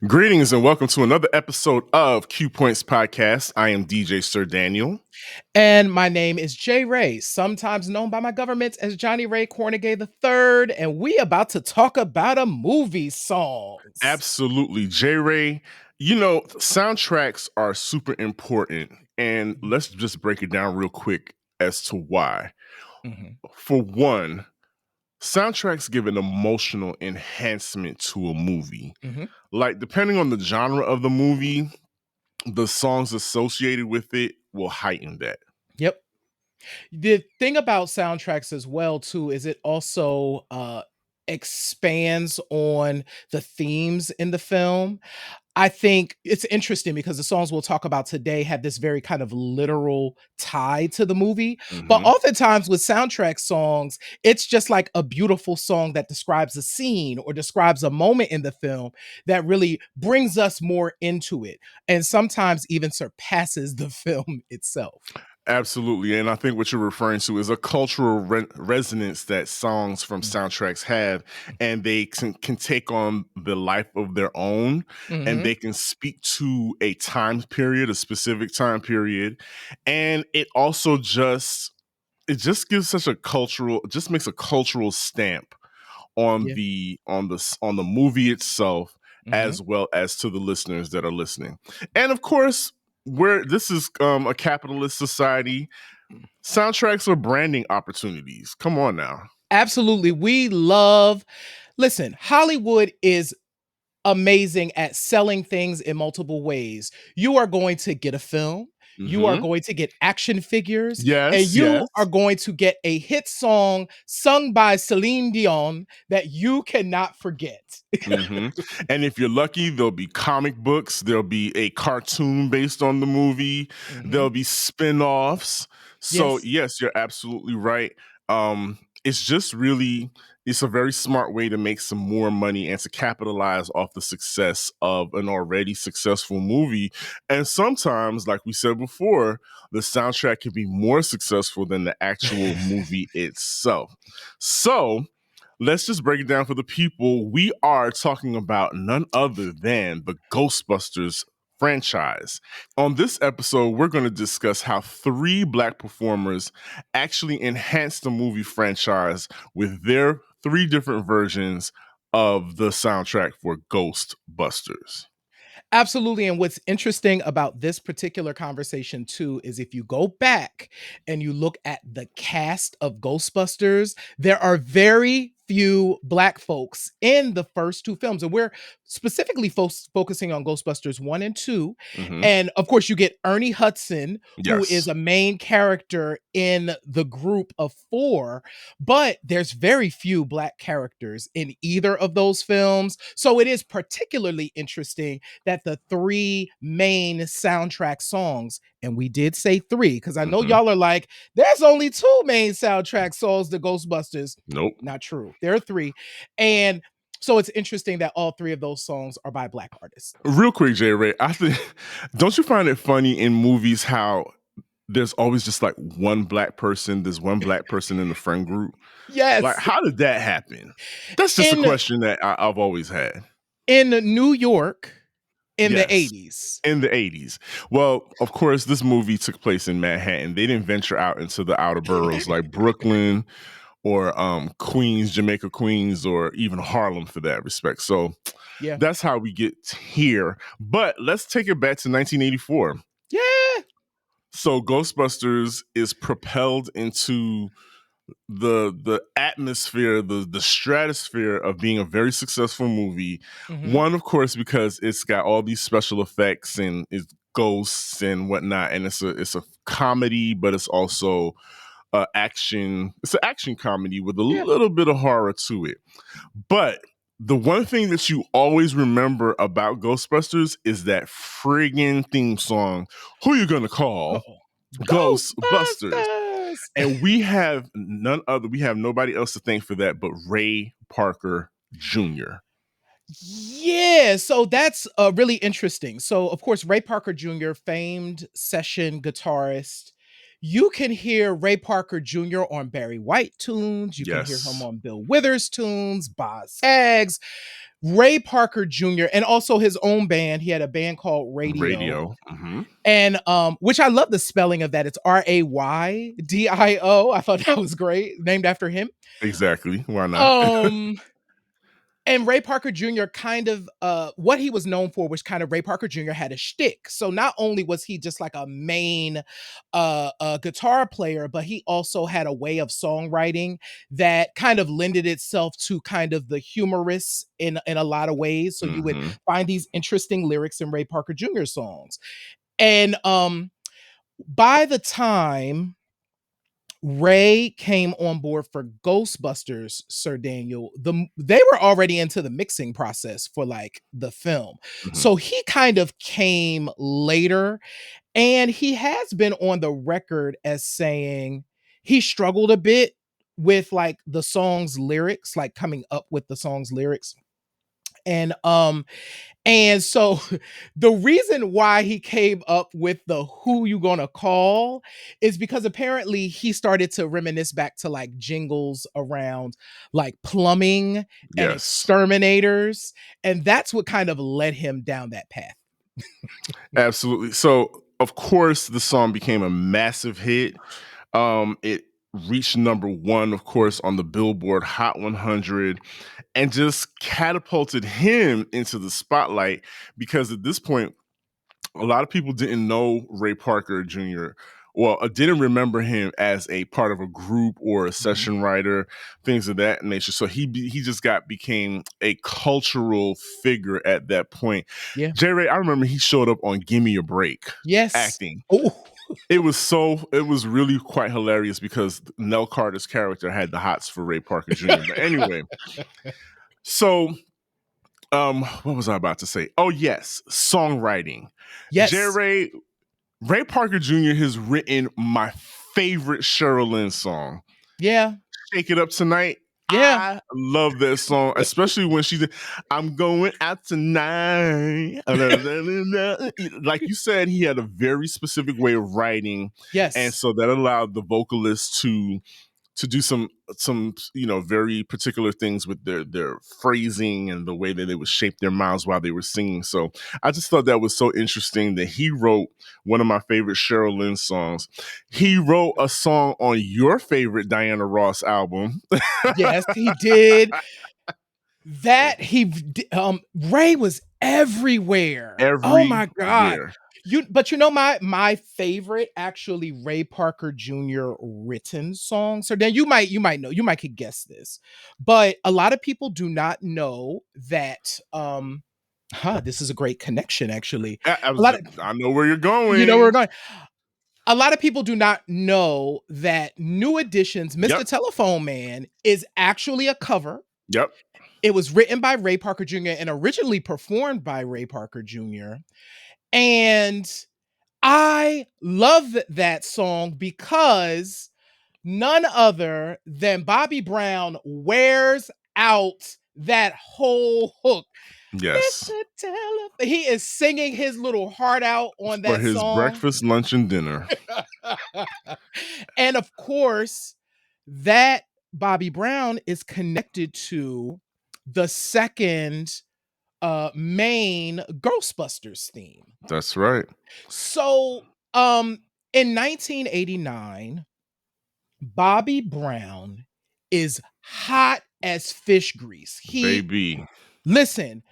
Greetings and welcome to another episode of Q Points Podcast. I am DJ Sir Daniel. And my name is Jay Ray, sometimes known by my government as Johnny Ray Cornegay III, and we about to talk about a movie songs. Absolutely. J Ray, soundtracks are super important, and let's just break it down real quick as to why. For one, soundtracks give an emotional enhancement to a movie. Like, depending on the genre of the movie, the songs associated with it will heighten that. Yep. The thing about soundtracks as well too is it also expands on the themes in the film. I think it's interesting because the songs we'll talk about today have this very kind of literal tie to the movie. But oftentimes with soundtrack songs, it's just like a beautiful song that describes a scene or describes a moment in the film that really brings us more into it and sometimes even surpasses the film itself. Absolutely. And I think what you're referring to is a cultural resonance that songs from soundtracks have, and they can take on the life of their own, and they can speak to a time period, a specific time period. And it also just gives such a cultural, just makes a cultural stamp on Yeah. the movie itself, as well as to the listeners that are listening. And of course, where this is a capitalist society, soundtracks are branding opportunities. Come on now. Absolutely. Listen, Hollywood is amazing at selling things in multiple ways. You are going to get a film, you are going to get action figures, and Yes, you yes. are going to get a hit song sung by Celine Dion that you cannot forget. And if you're lucky, there'll be comic books, there'll be a cartoon based on the movie, there'll be spin-offs. So Yes. yes, you're absolutely right. It's just really, it's a very smart way to make some more money and to capitalize off the success of an already successful movie. And sometimes, like we said before, the soundtrack can be more successful than the actual movie itself. So let's just break it down for the people. We are talking about none other than the Ghostbusters franchise. On this episode, we're going to discuss how 3 Black performers actually enhanced the movie franchise with their 3 different versions of the soundtrack for Ghostbusters. Absolutely. And what's interesting about this particular conversation, too, is if you go back and you look at the cast of Ghostbusters, there are very few Black folks in the first 2 films. And we're specifically focusing on Ghostbusters 1 and 2. And of course, you get Ernie Hudson, who is Yes. a main character in the group of 4, but there's very few Black characters in either of those films. So it is particularly interesting that the 3 main soundtrack songs, and we did say 3 because I know y'all are like, there's only 2 main soundtrack songs to Ghostbusters. Nope. Not true. There are 3. And so it's interesting that all 3 of those songs are by Black artists. Real quick, J Ray, I think, don't you find it funny in movies how there's always just like one black person, there's one black person in the friend group? Like, Yes. how did that happen? That's just a In question that I've always had. in New York in the Yes. 80s. In the 80s. Well, of course, this movie took place in Manhattan. They didn't venture out into the outer boroughs like Brooklyn or Queens, Jamaica Queens, or even Harlem for that respect. So Yeah. that's how we get here. But let's take it back to 1984. Yeah. So Ghostbusters is propelled into the atmosphere, the stratosphere of being a very successful movie. One, of course, because it's got all these special effects and it's ghosts and whatnot, and it's a comedy, but it's also action. It's an action comedy with a little bit of horror to it. But the one thing that you always remember about Ghostbusters is that friggin' theme song. Who you gonna call? Ghostbusters. Ghostbusters. And we have nobody else to thank for that but Ray Parker Jr. Yeah, so that's really interesting. So, of course, Ray Parker Jr., famed session guitarist. You can hear Ray Parker Jr. on Barry White tunes. You can hear him Yes. on Bill Withers tunes, Boz Scaggs. Ray Parker Jr. and also his own band. He had a band called Radio. Radio. Hmm. And which I love the spelling of that. It's Raydio. I thought that was great, named after him. Exactly. Why not? Um and Ray Parker Jr. kind of what he was known for was kind of Ray Parker Jr. had a shtick. So not only was he just like a main guitar player, but he also had a way of songwriting that kind of lended itself to kind of the humorous in a lot of ways. So you would Hmm. find these interesting lyrics in Ray Parker Jr. songs. And by the time Ray came on board for Ghostbusters, Sir Daniel, they were already into the mixing process for like the film. Hmm. So he kind of came later, and he has been on the record as saying he struggled a bit with like the song's lyrics, like coming up with the song's lyrics. And so the reason why he came up with the "Who You Gonna Call" is because apparently he started to reminisce back to like jingles around like plumbing and Yes. exterminators, and that's what kind of led him down that path. Absolutely. So, of course, the song became a massive hit. It reached number one, of course, on the Billboard Hot 100, and just catapulted him into the spotlight because at this point, a lot of people didn't know Ray Parker Jr. Well, didn't remember him as a part of a group or a Mhm. session writer, things of that nature. So he just became a cultural figure at that point. Yeah. J. Ray, I remember he showed up on "Give Me a Break" Yes. acting. Oh. It was really quite hilarious because Nell Carter's character had the hots for Ray Parker Jr. But anyway, so what was I about to say? Oh yes, songwriting. J. Yes. Ray Parker Jr. has written my favorite Cheryl Lynn song, Yeah. "Shake It Up Tonight." Yeah. I love that song, especially when she did, "I'm going out tonight." Like you said, he had a very specific way of writing, and Yes. so that allowed the vocalists to do some very particular things with their phrasing and the way that they would shape their mouths while they were singing. So I just thought that was so interesting that he wrote one of my favorite Cheryl Lynn songs. He wrote a song on your favorite Diana Ross album. Yes, he did. That Ray was everywhere. Oh my god. Everywhere. But you know my favorite actually Ray Parker Jr. written song. So then you might know, you might could guess this. But a lot of people do not know that this is a great connection actually. A lot of I know where you're you know where we're going. going. A lot of people do not know that New Edition's Mr. Yep. Telephone Man is actually a cover. Yep. It was written by Ray Parker Jr. and originally performed by Ray Parker Jr. And I love that song because none other than Bobby Brown wears out that whole hook. Yes. Mr. Telephone. He is singing his little heart out on For that his song. breakfast, lunch, and dinner. And of course, that Bobby Brown is connected to the second main Ghostbusters theme. That's right. So, in 1989, Bobby Brown is hot as fish grease. Baby. Listen,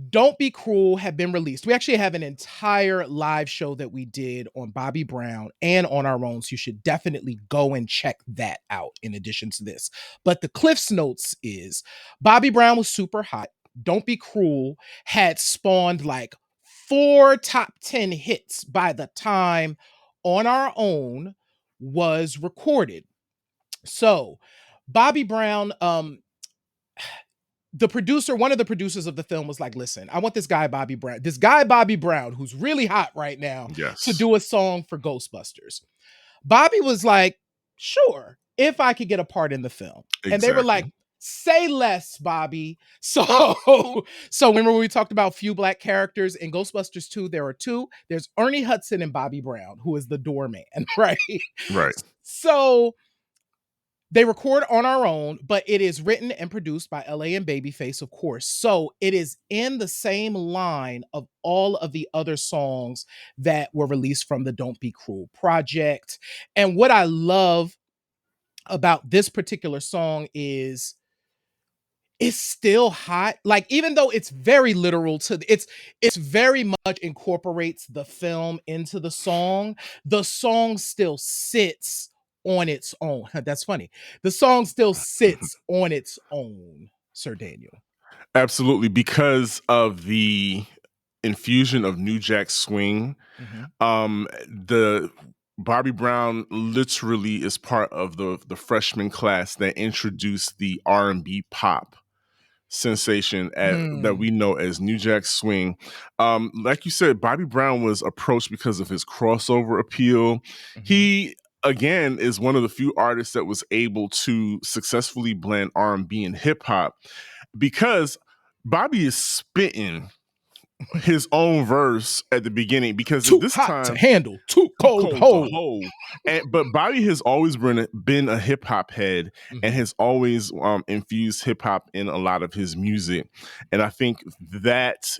Don't Be Cruel have been released. We actually have an entire live show that we did on Bobby Brown and on our own. So you should definitely go and check that out in addition to this. But the Cliff's Notes is Bobby Brown was super hot. Don't Be Cruel had spawned like 4 top 10 hits by the time On Our Own was recorded. So Bobby Brown, the producer, one of the producers of the film was like, listen, I want this guy, Bobby Brown, who's really hot right now, to Yes. do a song for Ghostbusters. Bobby was like, sure, if I could get a part in the film. And they were like, Exactly. say less, Bobby. So, so remember when we talked about few black characters in Ghostbusters 2, there are two. There's Ernie Hudson and Bobby Brown, who is the doorman, right? Right. So They record on our own, but it is written and produced by LA and Babyface, of course. So it is in the same line of all of the other songs that were released from the Don't Be Cruel project. And what I love about this particular song is it's still hot. Like, even though it's very literal to it's very much incorporates the film into the song still sits on its own. That's funny. The song still sits on its own, Sir Daniel. Absolutely, because of the infusion of New Jack Swing. Mhm. The Bobby Brown literally is part of the freshman class that introduced the R&B pop sensation that Mm. we know as New Jack Swing. Like you said, Bobby Brown was approached because of his crossover appeal. Mhm. He again is one of the few artists that was able to successfully blend R&B and hip hop because Bobby is spitting his own verse at the beginning because at Too this hot to time handle, too too cold to cold to hold. hold. But Bobby has always been a hip hop head and Mhm. has always infused hip hop in a lot of his music. And I think that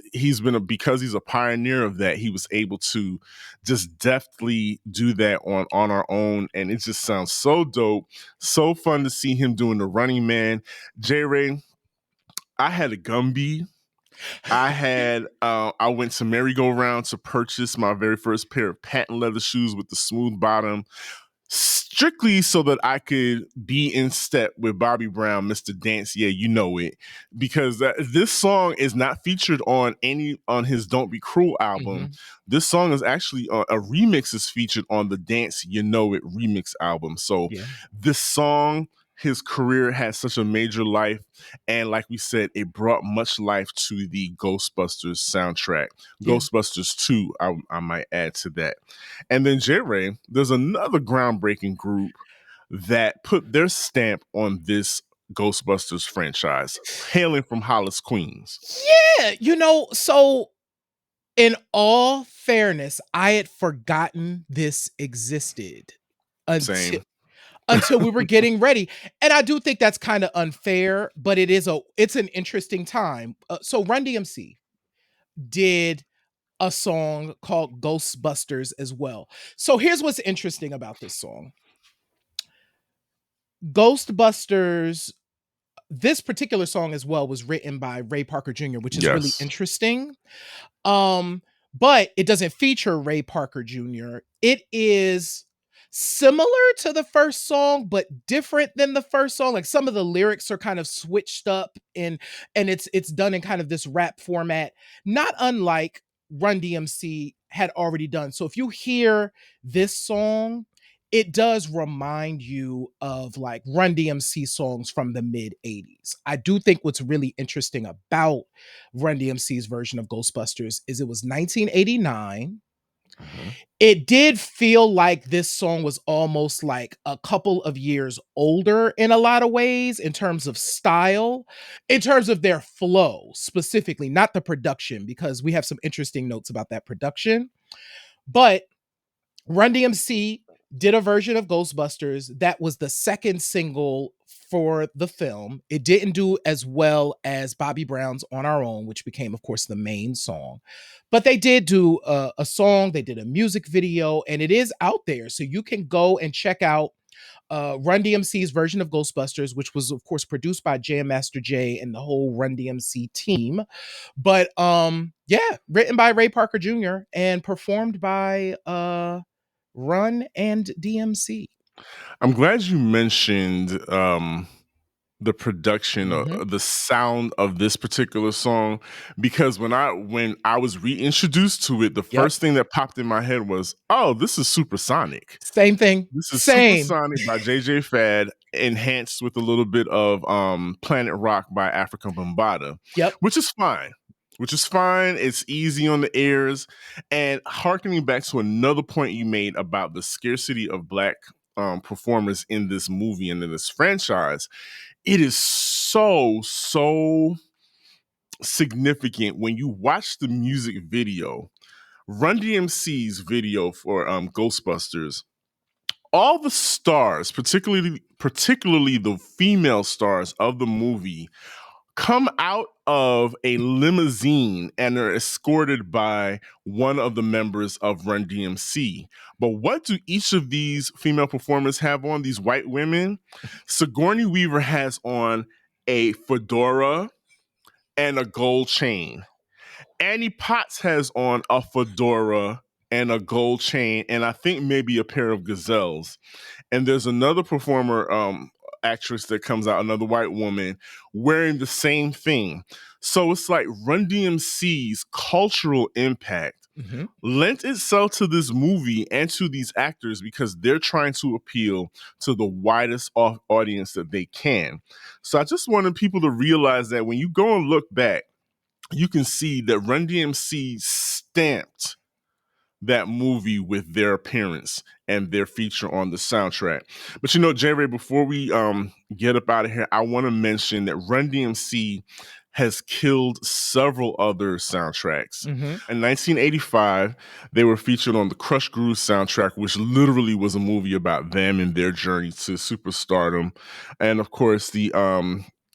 because he's a pioneer of that, he was able to just deftly do that on our own. And it just sounds so dope, so fun to see him doing the Running Man. J Ray, I had a Gumby. I went to merry-go-round to purchase my very first pair of patent leather shoes with the smooth bottom, strictly so that I could be in step with Bobby Brown, Mr. Dance. Yeah, you know it, because this song is not featured on his "Don't Be Cruel" album. Mhm. This song is actually a remix is featured on the "Dance You Know It" remix album. So Yeah. this song. His career had such a major life, and like we said, it brought much life to the Ghostbusters soundtrack. Yeah. Ghostbusters 2, I might add to that. And then J Ray, there's another groundbreaking group that put their stamp on this Ghostbusters franchise, hailing from Hollis, Queens. Yeah, so in all fairness, I had forgotten this existed until Same. we were getting ready. And I do think that's kind of unfair, but it's an interesting time. So Run DMC did a song called Ghostbusters as well. So here's what's interesting about this song. Ghostbusters, this particular song as well was written by Ray Parker Jr., which is really Yes. interesting. Um, but it doesn't feature Ray Parker Jr. It is similar to the first song, but different than the first song. Like, some of the lyrics are kind of switched up, and it's done in kind of this rap format, not unlike Run DMC had already done. So if you hear this song, it does remind you of like Run DMC songs from the mid 80s. I do think what's really interesting about Run DMC's version of Ghostbusters is it was 1989. Uh-huh. It did feel like this song was almost like a couple of years older in a lot of ways, in terms of style, in terms of their flow specifically, not the production, because we have some interesting notes about that production. But Run DMC did a version of Ghostbusters that was the second single for the film. It didn't do as well as Bobby Brown's On Our Own, which became, of course, the main song. But they did do a song, they did a music video, and it is out there. So you can go and check out Run DMC's version of Ghostbusters, which was, of course, produced by Jam Master Jay and the whole Run DMC team. But yeah, written by Ray Parker Jr. and performed by Run and DMC. I'm glad you mentioned the production, Mhm. the sound of this particular song, because when I was reintroduced to it, the Yep. first thing that popped in my head was, "Oh, this is supersonic." Same thing. This is Same. Supersonic by JJ Fad, enhanced with a little bit of Planet Rock by Africa Bambaataa, Yep. which is fine. Which is fine. It's easy on the ears. And harkening back to another point you made about the scarcity of black performers in this movie and in this franchise, it is so significant when you watch the music video. Run DMC's video for Ghostbusters all the stars, particularly the female stars of the movie, come out of a limousine and are escorted by one of the members of Run-D.M.C. But what do each of these female performers have on? These white women? Sigourney Weaver has on a fedora and a gold chain. Annie Potts has on a fedora and a gold chain, and I think maybe a pair of gazelles. And there's another performer, actress that comes out, another white woman, wearing the same thing. So it's like Run DMC's cultural impact Mhm. lent itself to this movie and to these actors because they're trying to appeal to the widest audience that they can. So I just wanted people to realize that when you go and look back, you can see that Run DMC stamped that movie with their appearance and their feature on the soundtrack. But you know, J Ray, before we get up out of here, I want to mention that Run DMC has killed several other soundtracks. Mhm. In 1985, they were featured on the Crush Groove soundtrack, which literally was a movie about them and their journey to superstardom. And of course, the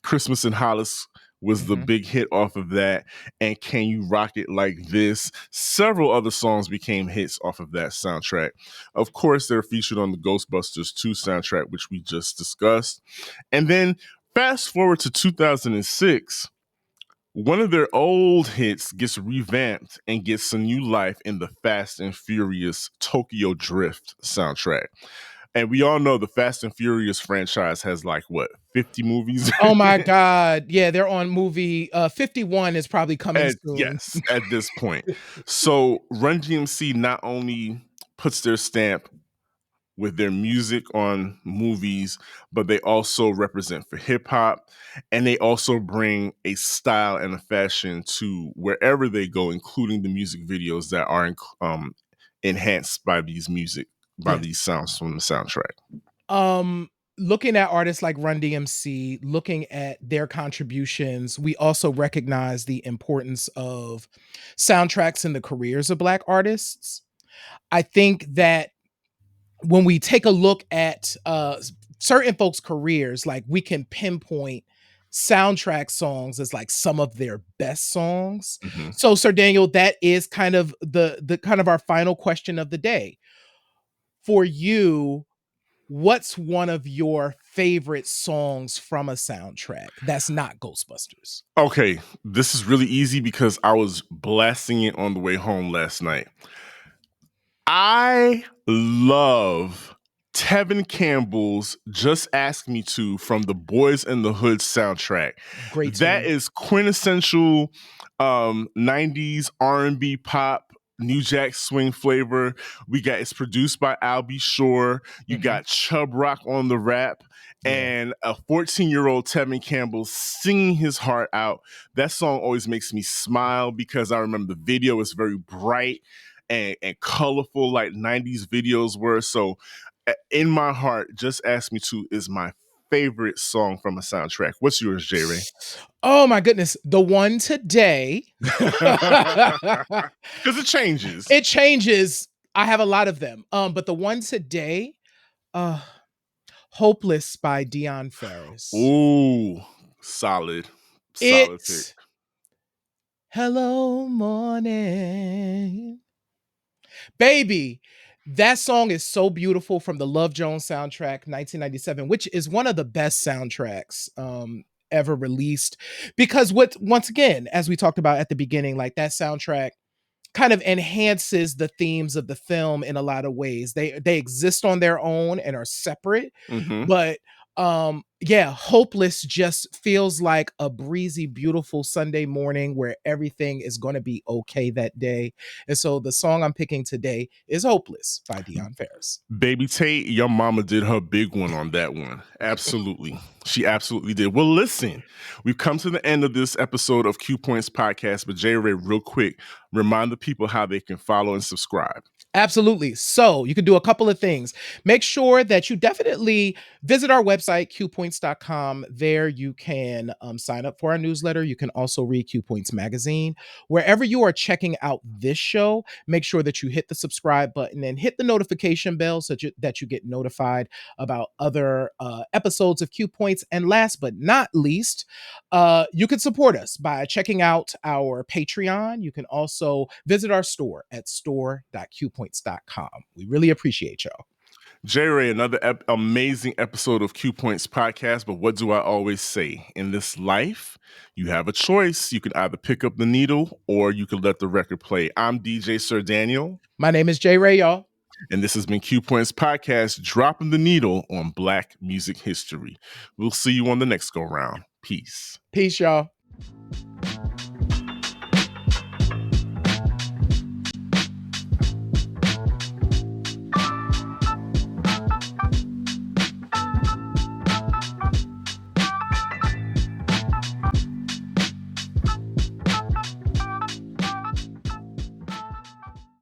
Christmas in Hollis was the Mhm. big hit off of that, and Can You Rock It Like This? Several other songs became hits off of that soundtrack. Of course, they're featured on the Ghostbusters 2 soundtrack, which we just discussed. And then fast forward to 2006, one of their old hits gets revamped and gets some new life in the Fast and Furious Tokyo Drift soundtrack. And we all know the Fast and Furious franchise has like what, 50 movies? Oh my god. Yeah, they're on movie, 51 is probably coming soon. Yes, at this point. So Run DMC not only puts their stamp with their music on movies, but they also represent for hip hop, and they also bring a style and a fashion to wherever they go, including the music videos that are enhanced by Yes. these sounds from the soundtrack. Um, Looking at artists like Run DMC, looking at their contributions, we also recognize the importance of soundtracks in the careers of Black artists. I think that when we take a look at certain folks' careers, like we can pinpoint soundtrack songs as like some of their best songs. Mhm. So, Sir Daniel, that is kind of the kind of our final question of the day. For you, what's one of your favorite songs from a soundtrack that's not Ghostbusters? Okay, this is really easy because I was blasting it on the way home last night. I love Tevin Campbell's Just Ask Me To from the Boys in the Hood soundtrack. Great That tune. is quintessential 90s R&B pop, New Jack Swing flavor. It's produced by Al B. Shore. You Mhm. got Chub Rock on the rap Yeah. and a 14-year-old Tevin Campbell singing his heart out. That song always makes me smile because I remember the video is very bright and colorful like 90s videos were. So in my heart, Just Ask Me To is my favorite song from a soundtrack. What's yours, J Ray? Oh my goodness, the one today. Because it changes. It changes. I have a lot of them. But the one today, uh, Hopeless by Dion Ferris. Ooh, solid, solid pick. It Hello morning. Baby, that song is so beautiful from the Love Jones soundtrack, 1997, which is one of the best soundtracks ever released. Because what once again, as we talked about at the beginning, like that soundtrack kind of enhances the themes of the film in a lot of ways. They exist on their own and are separate, Hmm. but yeah, Hopeless just feels like a breezy beautiful Sunday morning where everything is going to be okay that day. And so the song I'm picking today is Hopeless by Dion Ferris. Baby Tate, your mama did her big one on that one. Absolutely. She absolutely did. Well, listen, we've come to the end of this episode of Q Points Podcast, but J Ray, real quick, remind the people how they can follow and subscribe. Absolutely. So you can do a couple of things. Make sure that you definitely visit our website, qpoints.com. There you can sign up for our newsletter. You can also read Q Points magazine. Wherever you are checking out this show, make sure that you hit the subscribe button and hit the notification bell so that you get notified about other episodes of Q Points. And last but not least, you can support us by checking out our Patreon. You can also visit our store at store.qpoints.com. We really appreciate y'all. J Ray, another amazing episode of Q Points Podcast. But what do I always say? In this life, you have a choice. You can either pick up the needle or you can let the record play. I'm DJ Sir Daniel. My name is J Ray, y'all. And this has been Q Points Podcast, dropping the needle on Black music history. We'll see you on the next go round. Peace. Peace, y'all.